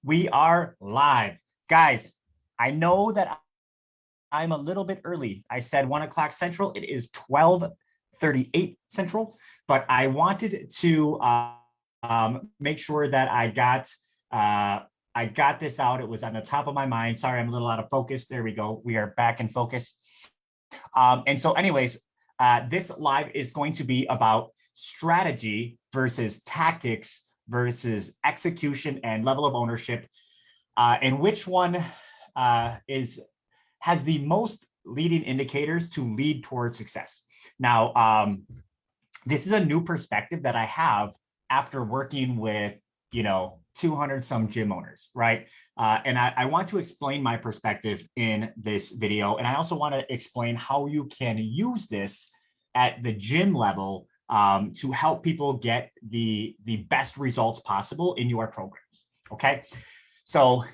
We are live. Guys, I know that I'm a little bit early. I said 1 o'clock Central. It is 12:38 Central, but I wanted to make sure that I got this out. It was on the top of my mind. Sorry, I'm a little out of focus. There we go. We are back in focus. And so anyways, this live is going to be about strategy versus tactics versus execution and level of ownership, and which one has the most leading indicators to lead towards success. Now, this is a new perspective that I have after working with 200 some gym owners, right? And I want to explain my perspective in this video. And I also want to explain how you can use this at the gym level to help people get the best results possible in your programs, okay? So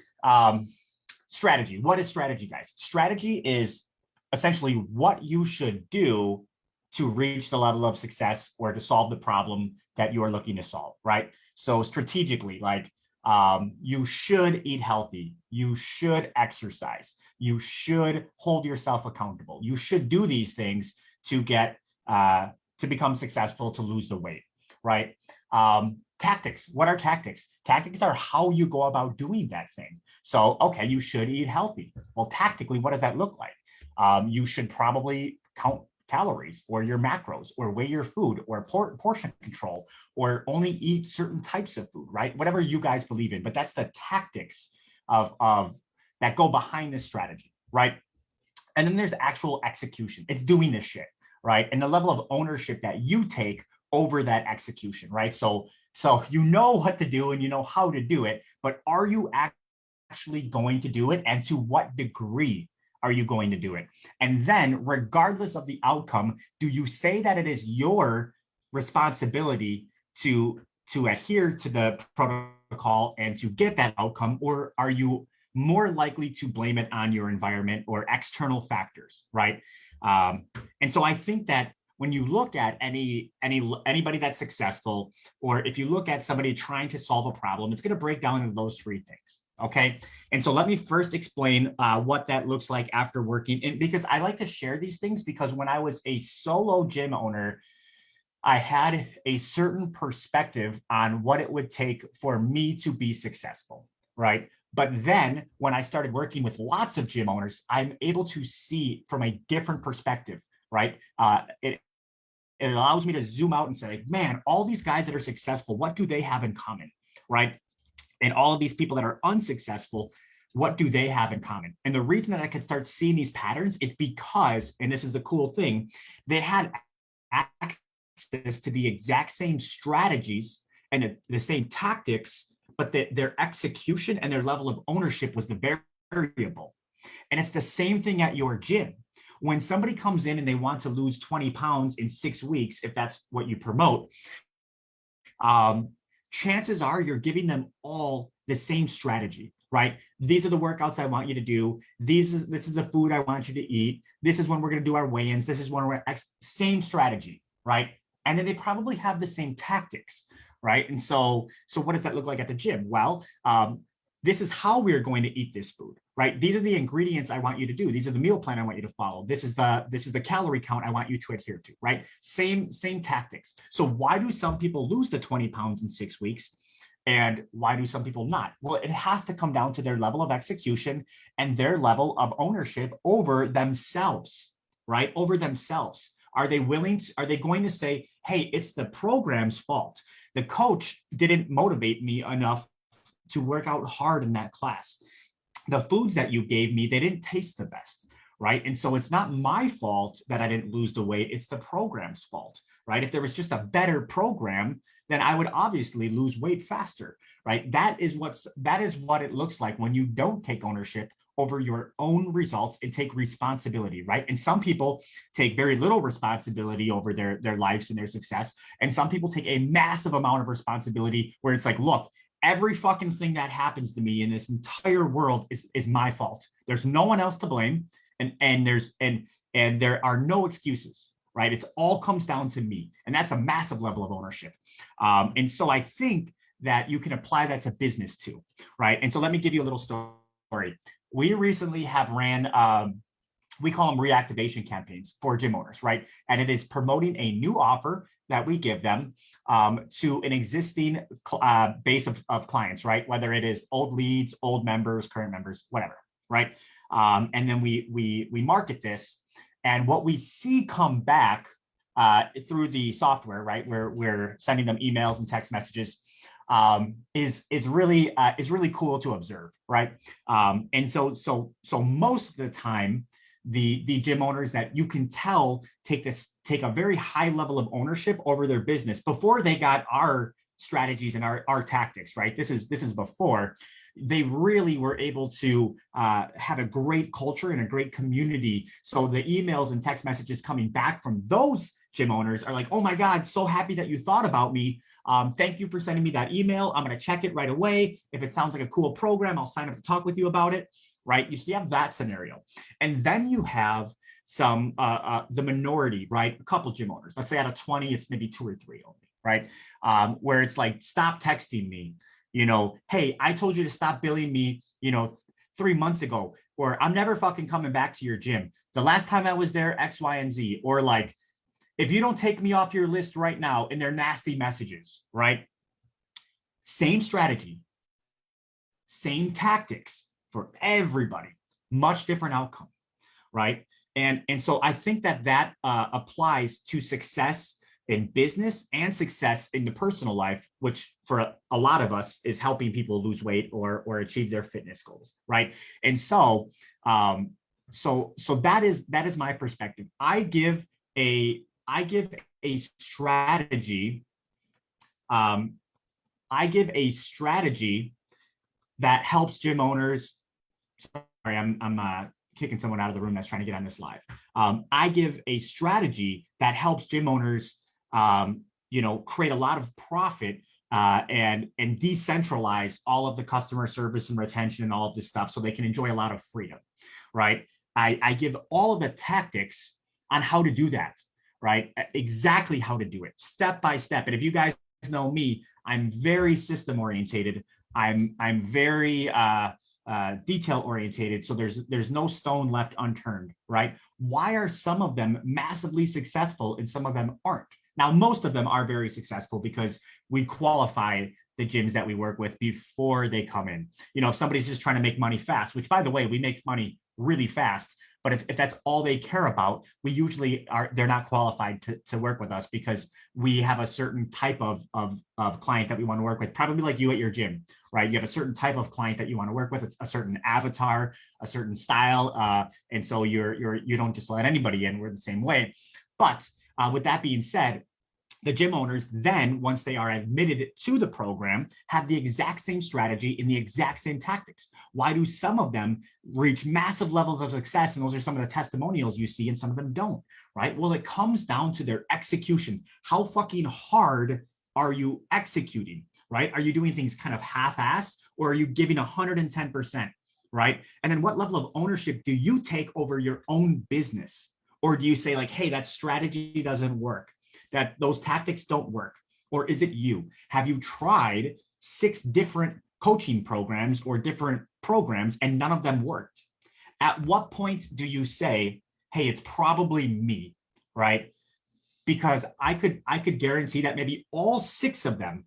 strategy, what is strategy, guys? Strategy is essentially what you should do to reach the level of success or to solve the problem that you are looking to solve, right? So strategically, like you should eat healthy, you should exercise, you should hold yourself accountable, you should do these things to get to become successful, to lose the weight, right? Tactics, what are tactics? Tactics are how you go about doing that thing. So, okay, you should eat healthy. Well, tactically, what does that look like? You should probably count calories or your macros or weigh your food or portion control or only eat certain types of food, right? Whatever you guys believe in, but that's the tactics of that go behind this strategy, right? And then there's actual execution. It's doing this shit, right? And the level of ownership that you take over that execution, right? So you know what to do and you know how to do it, but are you actually going to do it? And to what degree are you going to do it? And then regardless of the outcome, do you say that it is your responsibility to adhere to the protocol and to get that outcome, or are you more likely to blame it on your environment or external factors, right? And so I think that when you look at anybody that's successful, or if you look at somebody trying to solve a problem, it's going to break down into those three things. Okay. And so let me first explain what that looks like after working in, because I like to share these things because when I was a solo gym owner, I had a certain perspective on what it would take for me to be successful, right? But then when I started working with lots of gym owners, I'm able to see from a different perspective, right? It allows me to zoom out and say, man, all these guys that are successful, what do they have in common, right? And all of these people that are unsuccessful, what do they have in common? And the reason that I could start seeing these patterns is because, and this is the cool thing, they had access to the exact same strategies and the same tactics, but their execution and their level of ownership was the variable. And it's the same thing at your gym. When somebody comes in and they want to lose 20 pounds in 6 weeks, if that's what you promote, chances are you're giving them all the same strategy, right? These are the workouts I want you to do. This is the food I want you to eat. This is when we're going to do our weigh-ins. This is when we're same strategy, right? And then they probably have the same tactics, right? And so what does that look like at the gym? Well, this is how we're going to eat this food, right? These are the ingredients I want you to do. These are the meal plan I want you to follow. This is the calorie count I want you to adhere to, right? Same tactics. So why do some people lose the 20 pounds in 6 weeks? And why do some people not? Well, it has to come down to their level of execution and their level of ownership over themselves, right? Over themselves. Are they going to say, hey, it's the program's fault. The coach didn't motivate me enough to work out hard in that class. The foods that you gave me, they didn't taste the best, right? And so it's not my fault that I didn't lose the weight, it's the program's fault, right? If there was just a better program, then I would obviously lose weight faster, right? That is what it looks like when you don't take ownership over your own results and take responsibility, right? And some people take very little responsibility over their lives and their success. And some people take a massive amount of responsibility where it's like, look, every fucking thing that happens to me in this entire world is my fault. There's no one else to blame. And there are no excuses, right? It's all comes down to me. And that's a massive level of ownership. And so I think that you can apply that to business too, right? And so let me give you a little story. We recently have ran, we call them reactivation campaigns for gym owners, right? And it is promoting a new offer that we give them to an existing base of clients, right? Whether it is old leads, old members, current members, whatever, right? And then we market this, and what we see come back through the software, right? We're sending them emails and text messages, is really cool to observe, right? And so most of the time, the gym owners that you can tell take a very high level of ownership over their business before they got our strategies and our tactics, right? This is before they really were able to have a great culture and a great community. So the emails and text messages coming back from those gym owners are like, oh my God, so happy that you thought about me. Thank you for sending me that email. I'm going to check it right away. If it sounds like a cool program, I'll sign up to talk with you about it, right? You have that scenario. And then you have some, the minority, right? A couple gym owners, let's say out of 20, it's maybe 2 or 3 only, right? Where it's like, stop texting me, hey, I told you to stop billing me, 3 months ago, or I'm never fucking coming back to your gym. The last time I was there, X, Y, and Z, or like, if you don't take me off your list right now, and they're nasty messages, right? Same strategy, same tactics for everybody, much different outcome, right? And so I think that applies to success in business and success in the personal life, which for a lot of us is helping people lose weight or achieve their fitness goals, right? And so so that is my perspective. I give a strategy. I give a strategy that helps gym owners. Sorry, I'm kicking someone out of the room that's trying to get on this live. I give a strategy that helps gym owners, create a lot of profit and decentralize all of the customer service and retention and all of this stuff, so they can enjoy a lot of freedom, right? I give all of the tactics on how to do that, right? Exactly how to do it, step by step. And if you guys know me, I'm very system orientated. I'm very detail orientated. So there's no stone left unturned, right? Why are some of them massively successful and some of them aren't? Now, most of them are very successful because we qualify the gyms that we work with before they come in. If somebody's just trying to make money fast, which by the way, we make money really fast, but if that's all they care about, we usually they're not qualified to work with us, because we have a certain type of client that we want to work with, probably like you at your gym, right? You have a certain type of client that you want to work with. It's a certain avatar, a certain style. And so you don't just let anybody in. We're the same way. But with that being said, the gym owners then, once they are admitted to the program, have the exact same strategy and the exact same tactics. Why do some of them reach massive levels of success? And those are some of the testimonials you see, and some of them don't, right? Well, it comes down to their execution. How fucking hard are you executing, right? Are you doing things kind of half-ass, or are you giving 110%, right? And then what level of ownership do you take over your own business? Or do you say like, hey, that strategy doesn't work, that those tactics don't work? Or is it you? Have you tried 6 different coaching programs or different programs and none of them worked? At what point do you say, hey, it's probably me, right? Because I could guarantee that maybe all 6 of them,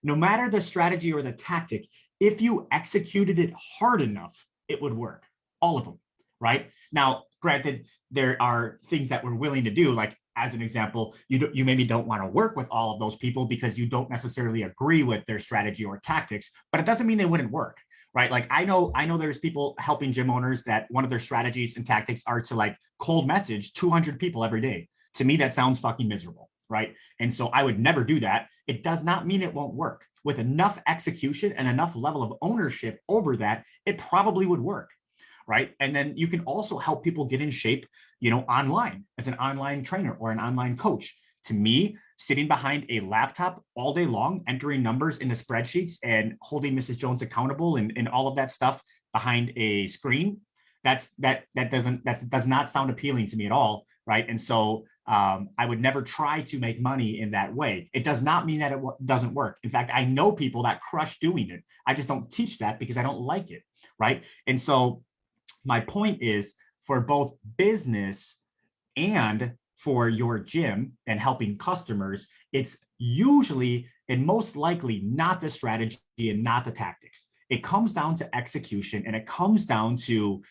no matter the strategy or the tactic, if you executed it hard enough, it would work. All of them, right? Now, granted, there are things that we're willing to do, like as an example, you maybe don't want to work with all of those people because you don't necessarily agree with their strategy or tactics, but it doesn't mean they wouldn't work, right? Like I know there's people helping gym owners that one of their strategies and tactics are to like cold message 200 people every day. To me, that sounds fucking miserable, right? And so I would never do that. It does not mean it won't work. With enough execution and enough level of ownership over that, it probably would work, right? And then you can also help people get in shape, online as an online trainer or an online coach. To me, sitting behind a laptop all day long, entering numbers into spreadsheets and holding Mrs. Jones accountable and all of that stuff behind a screen, that does not sound appealing to me at all. right? And so I would never try to make money in that way. It does not mean that it doesn't work. In fact, I know people that crush doing it. I just don't teach that because I don't like it, right? And so my point is, for both business and for your gym and helping customers, it's usually and most likely not the strategy and not the tactics. It comes down to execution, and it comes down to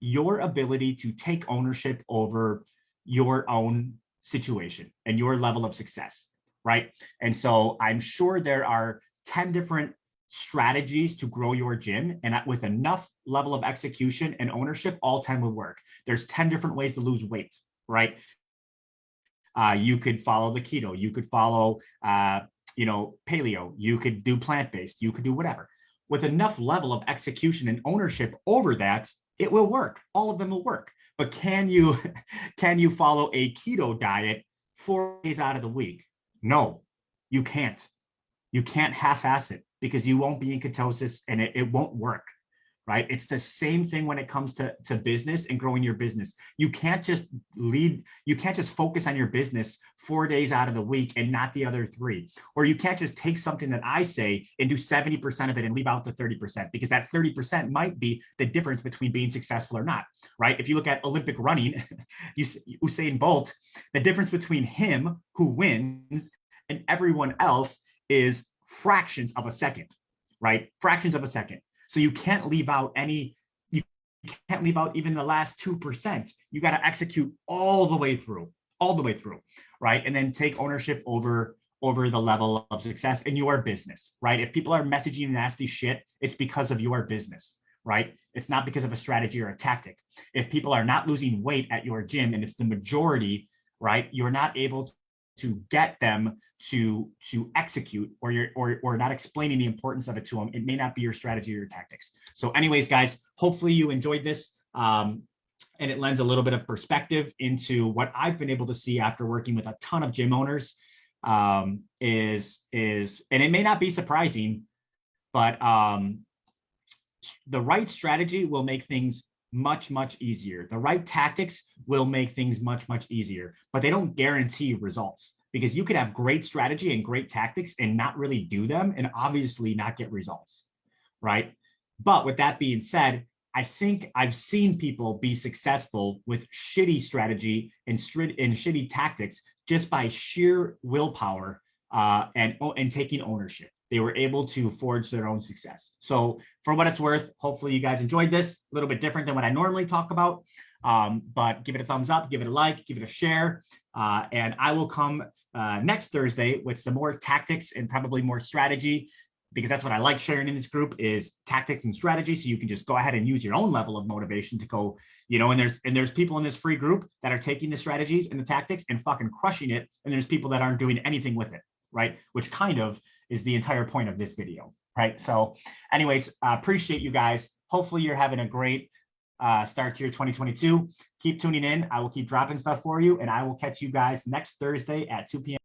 your ability to take ownership over your own situation and your level of success, right? And so I'm sure there are 10 different strategies to grow your gym, and with enough level of execution and ownership, all 10 would work. There's 10 different ways to lose weight, right? You could follow the keto, you could follow paleo, you could do plant-based, you could do whatever. With enough level of execution and ownership over that, it will work. All of them will work. But can you follow a keto diet 4 days out of the week? No, you can't. You can't half-ass it, because you won't be in ketosis and it won't work, right? It's the same thing when it comes to business and growing your business. You can't just focus on your business 4 days out of the week and not the other 3. Or you can't just take something that I say and do 70% of it and leave out the 30%, because that 30% might be the difference between being successful or not, right? If you look at Olympic running, Usain Bolt, the difference between him, who wins, and everyone else is fractions of a second, right? Fractions of a second. So you can't leave out even the last 2%. You got to execute all the way through, right? And then take ownership over the level of success in your business, right? If people are messaging nasty shit, it's because of your business, right? It's not because of a strategy or a tactic. If people are not losing weight at your gym and it's the majority, right, you're not able to get them to execute, or not explaining the importance of it to them. It may not be your strategy or your tactics. So anyways, guys, hopefully you enjoyed this. And it lends a little bit of perspective into what I've been able to see after working with a ton of gym owners. And it may not be surprising, but the right strategy will make things much, much easier. The right tactics will make things much, much easier, but they don't guarantee results, because you could have great strategy and great tactics and not really do them, and obviously not get results, right? But with that being said, I think I've seen people be successful with shitty strategy and shitty tactics just by sheer willpower and taking ownership. They were able to forge their own success. So for what it's worth, hopefully you guys enjoyed this. A little bit different than what I normally talk about, but give it a thumbs up, give it a like, give it a share. And I will come next Thursday with some more tactics and probably more strategy, because that's what I like sharing in this group, is tactics and strategy. So you can just go ahead and use your own level of motivation to go, and there's people in this free group that are taking the strategies and the tactics and fucking crushing it. And there's people that aren't doing anything with it, right? Which kind of is the entire point of this video, right? So anyways, appreciate you guys. Hopefully you're having a great start to your 2022. Keep tuning in. I will keep dropping stuff for you, and I will catch you guys next Thursday at 2 p.m.